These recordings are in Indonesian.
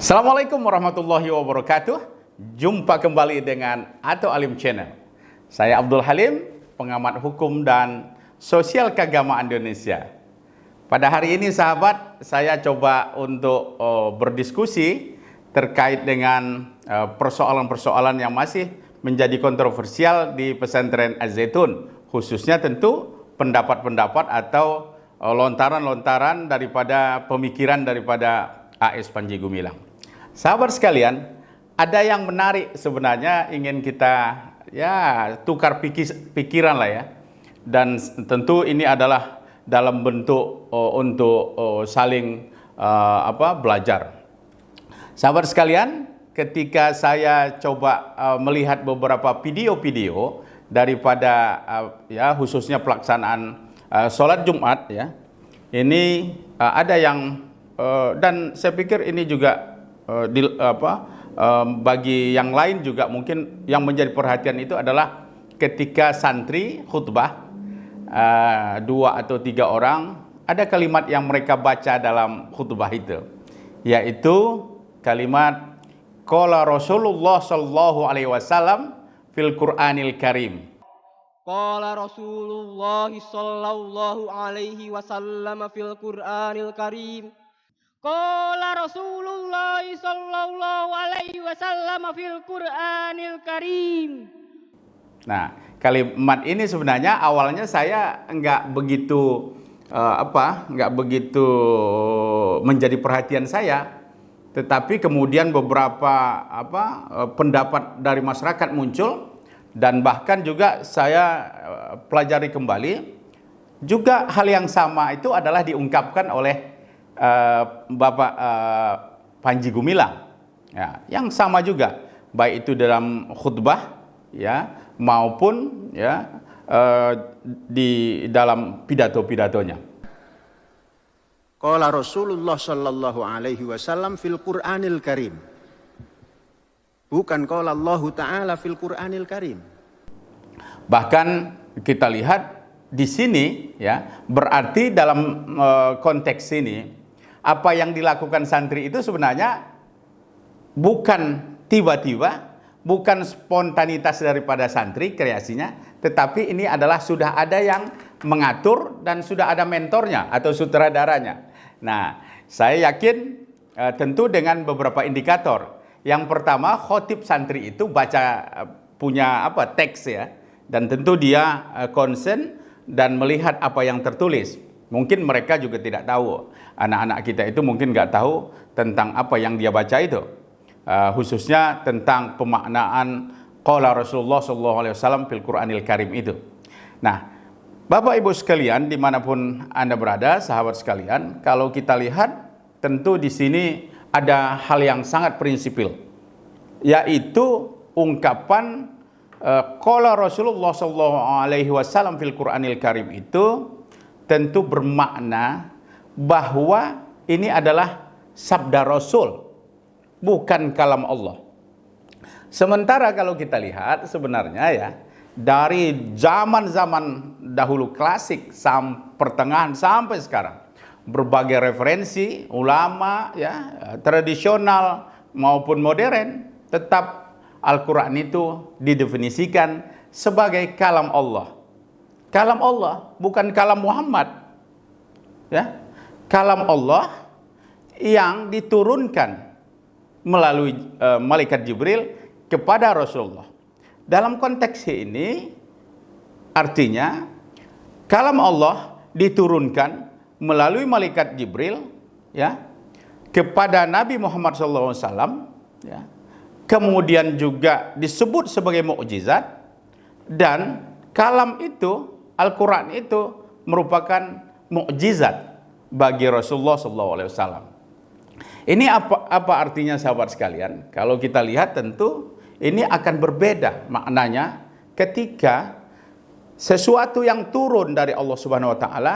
Assalamualaikum warahmatullahi wabarakatuh. Jumpa kembali dengan Ato Alim Channel. Saya Abdul Halim, pengamat hukum dan sosial keagamaan Indonesia. Pada hari ini sahabat, saya coba untuk berdiskusi terkait dengan persoalan-persoalan yang masih menjadi kontroversial di pesantren Az-Zaitun, khususnya tentu pendapat-pendapat atau lontaran-lontaran daripada pemikiran daripada A.S. Panji Gumilang. Sahabat sekalian, ada yang menarik sebenarnya ingin kita tukar pikiran lah ya. Dan tentu ini adalah dalam bentuk untuk saling belajar. Sahabat sekalian, ketika saya coba melihat beberapa video-video daripada khususnya pelaksanaan sholat Jumat ya, ini ada yang dan saya pikir ini juga bagi yang lain juga mungkin yang menjadi perhatian itu adalah ketika santri khutbah 2 atau 3 orang, ada kalimat yang mereka baca dalam khutbah itu, yaitu kalimat qala Rasulullah sallallahu alaihi wasallam fil Qur'anil Karim. Qala Rasulullah sallallahu alaihi wasallam fil Qur'anil Karim. Qala Rasulullah sallallahu alaihi wasallam fil Qur'anil Karim. Nah, kalimat ini sebenarnya awalnya saya enggak begitu menjadi perhatian saya. Tetapi kemudian beberapa pendapat dari masyarakat muncul, dan bahkan juga saya pelajari kembali juga hal yang sama itu adalah diungkapkan oleh Bapak Panji Gumilang ya, yang sama juga baik itu dalam khutbah ya maupun di dalam pidato-pidatonya. Qala Rasulullah sallallahu alaihi wasallam fil Qur'anil Karim. Bukan qala Allah Ta'ala fil Qur'anil Karim. Bahkan kita lihat di sini ya, berarti dalam konteks ini apa yang dilakukan santri itu sebenarnya bukan tiba-tiba, bukan spontanitas daripada santri kreasinya, tetapi ini adalah sudah ada yang mengatur dan sudah ada mentornya atau sutradaranya. Nah, saya yakin tentu dengan beberapa indikator. Yang pertama, khotib santri itu punya teks ya, dan tentu dia concern dan melihat apa yang tertulis. Mungkin mereka juga tidak tahu, anak-anak kita itu mungkin nggak tahu tentang apa yang dia baca itu, khususnya tentang pemaknaan qala Rasulullah SAW fil Qur'anil Karim itu. Nah, Bapak Ibu sekalian dimanapun Anda berada, sahabat sekalian, kalau kita lihat tentu di sini ada hal yang sangat prinsipil, yaitu ungkapan qala Rasulullah SAW fil Qur'anil Karim itu tentu bermakna bahwa ini adalah sabda Rasul, bukan kalam Allah. Sementara kalau kita lihat sebenarnya ya, dari zaman-zaman dahulu klasik pertengahan sampai sekarang, berbagai referensi ulama ya, tradisional maupun modern, tetap Al-Quran itu didefinisikan sebagai kalam Allah. Kalam Allah, bukan kalam Muhammad. Ya, kalam Allah yang diturunkan melalui malaikat Jibril kepada Rasulullah. Dalam konteks ini artinya kalam Allah diturunkan melalui malaikat Jibril ya kepada Nabi Muhammad SAW ya. Kemudian juga disebut sebagai mukjizat, dan kalam itu, Al-Quran itu merupakan mukjizat bagi Rasulullah SAW. Ini apa artinya sahabat sekalian? Kalau kita lihat tentu ini akan berbeda maknanya ketika sesuatu yang turun dari Allah Subhanahu Wa Taala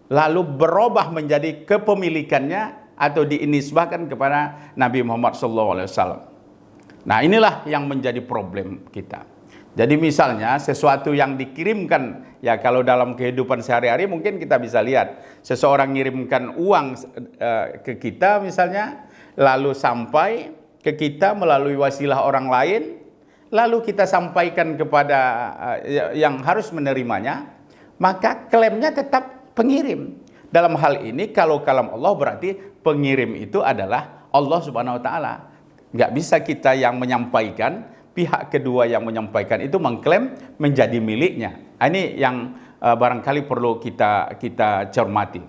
lalu berubah menjadi kepemilikannya atau dinisbahkan kepada Nabi Muhammad SAW. Nah, inilah yang menjadi problem kita. Jadi misalnya sesuatu yang dikirimkan, ya kalau dalam kehidupan sehari-hari mungkin kita bisa lihat seseorang ngirimkan uang ke kita misalnya, lalu sampai ke kita melalui wasilah orang lain, lalu kita sampaikan kepada yang harus menerimanya, maka klaimnya tetap pengirim. Dalam hal ini kalau kalam Allah berarti pengirim itu adalah Allah Subhanahu wa taala. Nggak bisa kita yang menyampaikan, pihak kedua yang menyampaikan itu mengklaim menjadi miliknya. Ini yang barangkali perlu kita cermati.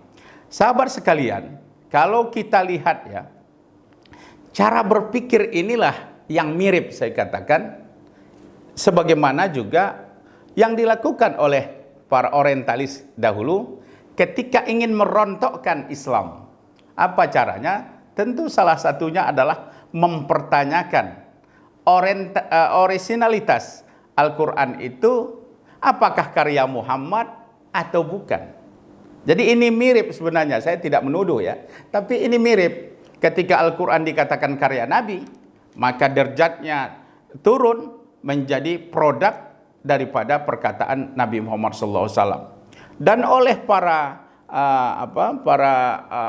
Sahabat sekalian, kalau kita lihat ya, cara berpikir inilah yang mirip saya katakan, sebagaimana juga yang dilakukan oleh para orientalis dahulu ketika ingin merontokkan Islam. Apa caranya? Tentu salah satunya adalah mempertanyakan orisinalitas Al-Quran itu apakah karya Muhammad atau bukan. Jadi ini mirip sebenarnya, saya tidak menuduh ya, tapi ini mirip. Ketika Al-Quran dikatakan karya Nabi, maka derajatnya turun menjadi produk daripada perkataan Nabi Muhammad SAW. Dan oleh para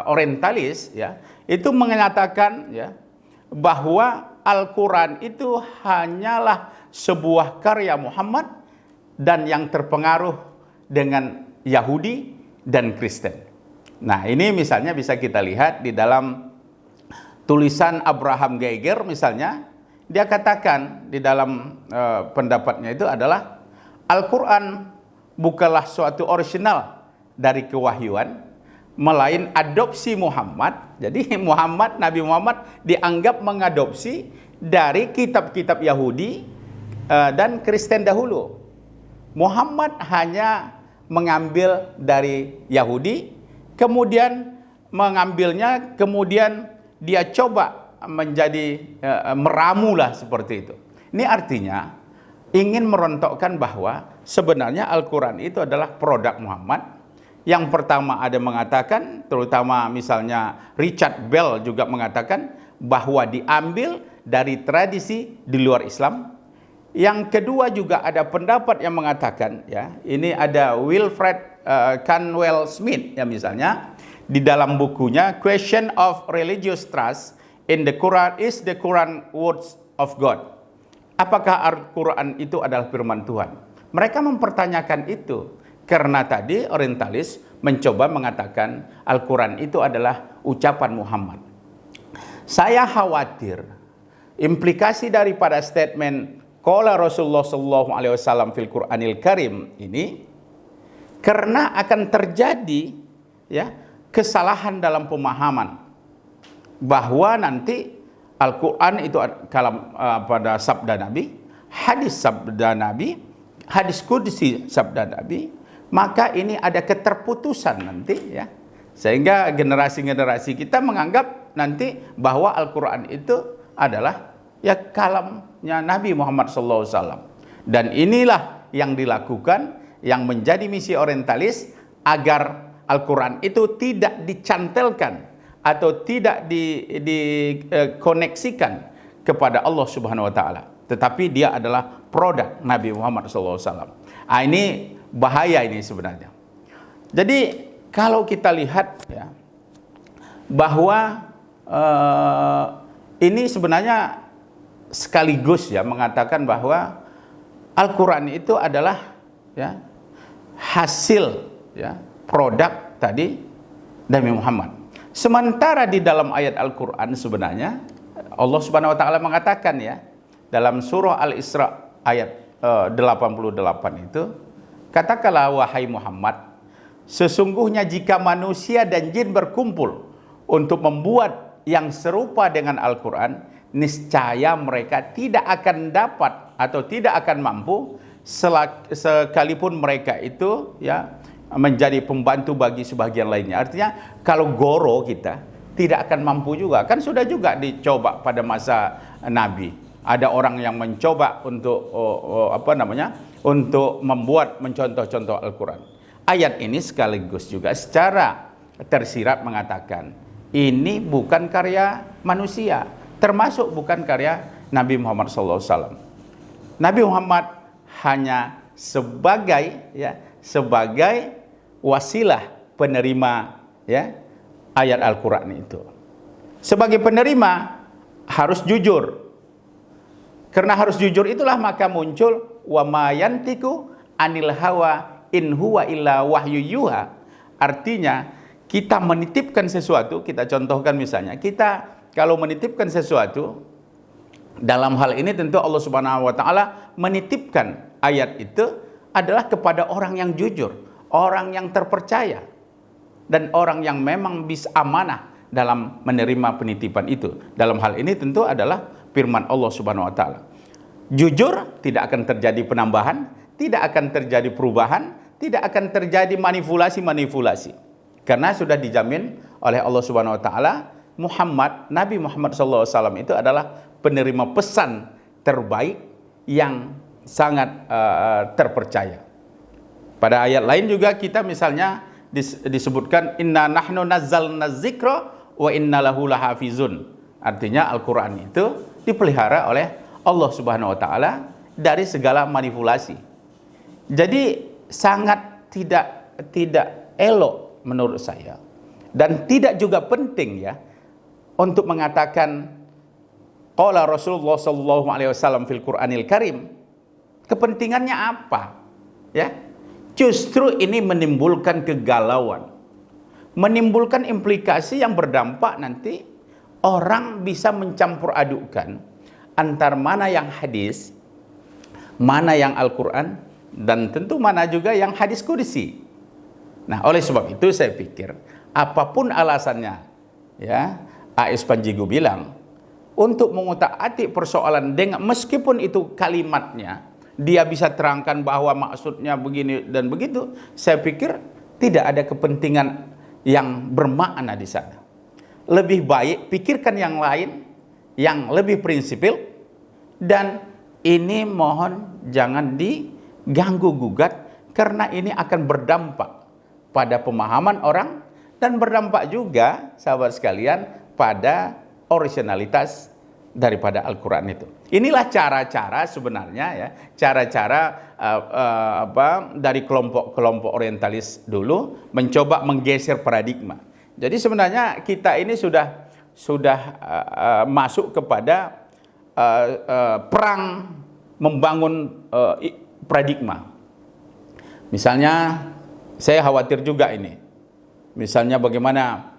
orientalis ya, itu mengatakan ya, bahwa Al-Quran itu hanyalah sebuah karya Muhammad dan yang terpengaruh dengan Yahudi dan Kristen. Nah, ini misalnya bisa kita lihat di dalam tulisan Abraham Geiger misalnya, dia katakan di dalam pendapatnya itu adalah Al-Quran bukanlah suatu original dari kewahyuan, melain adopsi Muhammad. Jadi Nabi Muhammad dianggap mengadopsi dari kitab-kitab Yahudi dan Kristen dahulu. Muhammad hanya mengambil dari Yahudi, kemudian mengambilnya, kemudian dia coba menjadi meramulah seperti itu. Ini artinya ingin merontokkan bahwa sebenarnya Al-Quran itu adalah produk Muhammad. Yang pertama ada mengatakan, terutama misalnya Richard Bell juga mengatakan bahwa diambil dari tradisi di luar Islam. Yang kedua juga ada pendapat yang mengatakan ya, ini ada Wilfred Canwell Smith ya misalnya, di dalam bukunya Question of Religious Trust in the Quran, is the Quran words of God? Apakah Al-Quran itu adalah firman Tuhan? Mereka mempertanyakan itu karena tadi orientalis mencoba mengatakan Al-Quran itu adalah ucapan Muhammad. Saya khawatir implikasi daripada statement qala Rasulullah sallallahu alaihi wasallam fil Qur'anil Karim ini, karena akan terjadi ya kesalahan dalam pemahaman bahwa nanti Al-Quran itu kalam pada sabda Nabi, hadis sabda Nabi, hadis qudsi sabda Nabi, maka ini ada keterputusan nanti ya, sehingga generasi-generasi kita menganggap nanti bahwa Al-Quran itu adalah ya kalamnya Nabi Muhammad SAW. Dan inilah yang dilakukan, yang menjadi misi orientalis, agar Al-Quran itu tidak dicantelkan atau tidak dikoneksikan kepada Allah Subhanahu wa taala, tetapi dia adalah produk Nabi Muhammad SAW. Ini bahaya ini sebenarnya. Jadi kalau kita lihat ya, bahwa ini sebenarnya sekaligus ya mengatakan bahwa Al-Quran itu adalah ya hasil ya produk tadi Nabi Muhammad. Sementara di dalam ayat Al-Quran sebenarnya Allah Subhanahu wa taala mengatakan ya, dalam surah Al-Isra ayat 88 itu, katakanlah wahai Muhammad, sesungguhnya jika manusia dan jin berkumpul untuk membuat yang serupa dengan Al-Quran, niscaya mereka tidak akan dapat atau tidak akan mampu sekalipun mereka itu ya menjadi pembantu bagi sebagian lainnya. Artinya kalau goro kita tidak akan mampu juga. Kan sudah juga dicoba pada masa Nabi. Ada orang yang mencoba untuk untuk membuat mencontoh-contoh Al-Quran. Ayat ini sekaligus juga secara tersirat mengatakan ini bukan karya manusia, termasuk bukan karya Nabi Muhammad SAW. Nabi Muhammad hanya sebagai wasilah penerima ya ayat Al-Quran itu. Sebagai penerima harus jujur. Karena harus jujur itulah maka muncul wa ma yantiku anil hawa in huwa illa wahyu yuha. Artinya kita menitipkan sesuatu, kita contohkan misalnya, kita kalau menitipkan sesuatu, dalam hal ini tentu Allah Subhanahu wa taala menitipkan ayat itu adalah kepada orang yang jujur, orang yang terpercaya, dan orang yang memang bisa amanah dalam menerima penitipan itu. Dalam hal ini tentu adalah firman Allah Subhanahu wa taala. Jujur, tidak akan terjadi penambahan, tidak akan terjadi perubahan, tidak akan terjadi manipulasi-manipulasi. Karena sudah dijamin oleh Allah Subhanahu wa taala, Nabi Muhammad SAW itu adalah penerima pesan terbaik yang sangat terpercaya. Pada ayat lain juga kita misalnya disebutkan inna nahnu nazzalna dzikra wa inna lahu lahafizun. Artinya Al-Qur'an itu dipelihara oleh Allah Subhanahu wa taala dari segala manipulasi. Jadi sangat tidak elok menurut saya, dan tidak juga penting ya untuk mengatakan qala Rasulullah sallallahu alaihi wasallam fil Qur'anil Karim. Kepentingannya apa? Ya. Justru ini menimbulkan kegalauan, menimbulkan implikasi yang berdampak nanti orang bisa mencampur adukkan antar mana yang hadis, mana yang Al-Quran, dan tentu mana juga yang hadis qudsi. Nah, oleh sebab itu saya pikir apapun alasannya, ya, A.S. Panjigu bilang untuk mengutak-atik persoalan dengan meskipun itu kalimatnya dia bisa terangkan bahwa maksudnya begini dan begitu, saya pikir tidak ada kepentingan yang bermakna di sana. Lebih baik pikirkan yang lain yang lebih prinsipil, dan ini mohon jangan diganggu gugat karena ini akan berdampak pada pemahaman orang dan berdampak juga sahabat sekalian pada originalitas daripada Al-Quran itu. Inilah cara-cara sebenarnya ya, cara-cara dari kelompok-kelompok orientalis dulu mencoba menggeser paradigma. Jadi sebenarnya kita ini sudah masuk kepada perang membangun paradigma. Misalnya saya khawatir juga ini. Misalnya bagaimana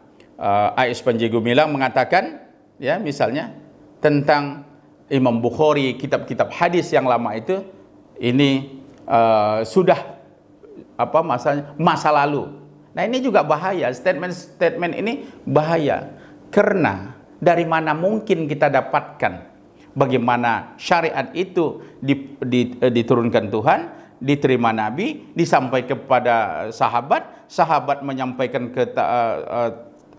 A.S. Panjigu Milang mengatakan ya misalnya tentang Imam Bukhari, kitab-kitab hadis yang lama itu ini sudah masa lalu. Nah, ini juga bahaya, statement ini bahaya. Karena dari mana mungkin kita dapatkan bagaimana syariat itu diturunkan Tuhan, diterima Nabi, disampaikan kepada sahabat, sahabat menyampaikan ke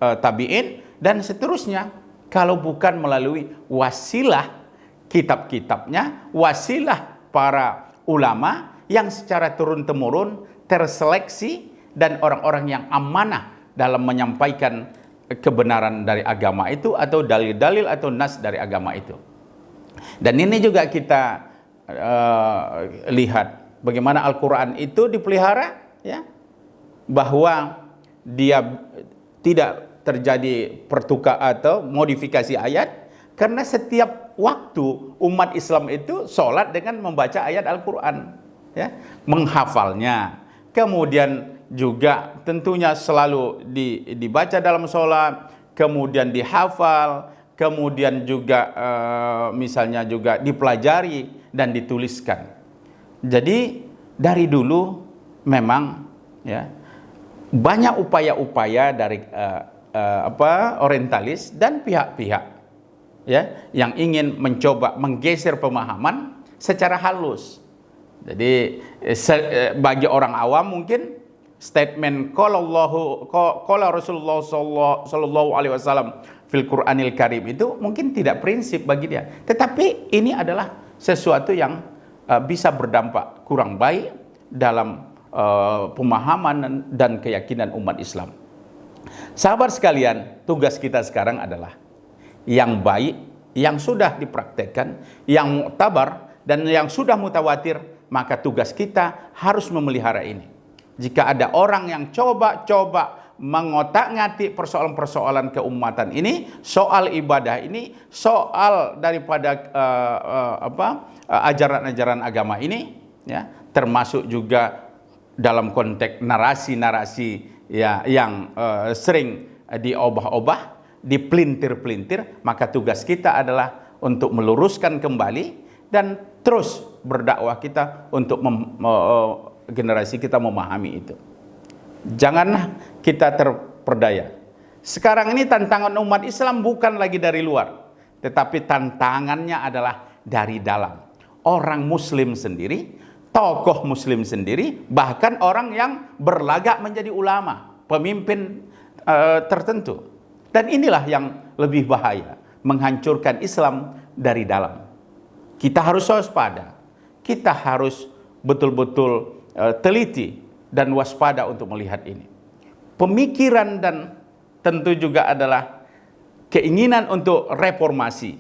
tabi'in, dan seterusnya. Kalau bukan melalui wasilah kitab-kitabnya, wasilah para ulama yang secara turun-temurun terseleksi, dan orang-orang yang amanah dalam menyampaikan kebenaran dari agama itu atau dalil-dalil atau nas dari agama itu. Dan ini juga kita lihat bagaimana Al-Quran itu dipelihara ya, bahwa dia tidak terjadi pertukar atau modifikasi ayat, karena setiap waktu umat Islam itu sholat dengan membaca ayat Al-Quran ya, menghafalnya, kemudian juga tentunya selalu dibaca dalam sholat, kemudian dihafal, kemudian juga misalnya juga dipelajari dan dituliskan. Jadi dari dulu memang ya banyak upaya-upaya dari orientalis dan pihak-pihak ya yang ingin mencoba menggeser pemahaman secara halus. Jadi bagi orang awam mungkin statement qala Rasulullah sallallahu alaihi wasallam fil Qur'anil Karim itu mungkin tidak prinsip bagi dia, tetapi ini adalah sesuatu yang bisa berdampak kurang baik dalam pemahaman dan keyakinan umat Islam. Sahabat sekalian, tugas kita sekarang adalah yang baik, yang sudah dipraktekkan, yang muktabar dan yang sudah mutawatir, maka tugas kita harus memelihara ini. Jika ada orang yang coba-coba mengotak-ngatik persoalan-persoalan keumatan ini, soal ibadah ini, soal daripada ajaran-ajaran agama ini, ya, termasuk juga dalam konteks narasi-narasi ya yang sering diobah-obah, dipelintir-pelintir, maka tugas kita adalah untuk meluruskan kembali dan terus berdakwah kita untuk generasi kita memahami itu. Janganlah kita terperdaya. Sekarang ini tantangan umat Islam bukan lagi dari luar, tetapi tantangannya adalah dari dalam. Orang Muslim sendiri, tokoh Muslim sendiri, bahkan orang yang berlagak menjadi ulama, pemimpin tertentu. Dan inilah yang lebih bahaya, menghancurkan Islam dari dalam. Kita harus waspada, kita harus betul-betul teliti dan waspada untuk melihat ini. Pemikiran dan tentu juga adalah keinginan untuk reformasi,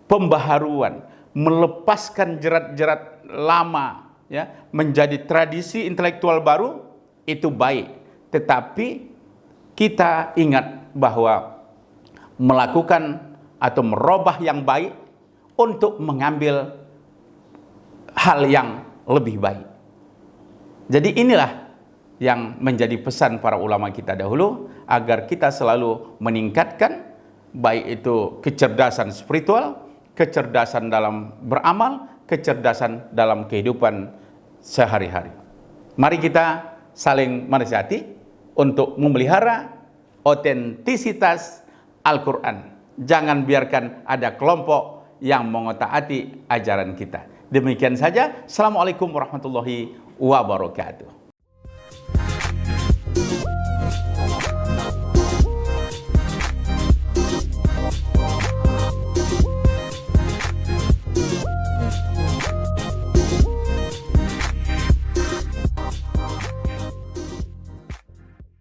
pembaharuan, melepaskan jerat-jerat lama, ya, menjadi tradisi intelektual baru, itu baik. Tetapi kita ingat bahwa melakukan atau merubah yang baik untuk mengambil hal yang lebih baik. Jadi inilah yang menjadi pesan para ulama kita dahulu, agar kita selalu meningkatkan baik itu kecerdasan spiritual, kecerdasan dalam beramal, kecerdasan dalam kehidupan sehari-hari. Mari kita saling menasihati untuk memelihara otentisitas Al-Quran. Jangan biarkan ada kelompok yang mengotak-atik ajaran kita. Demikian saja. Assalamualaikum warahmatullahi wabarakatuh.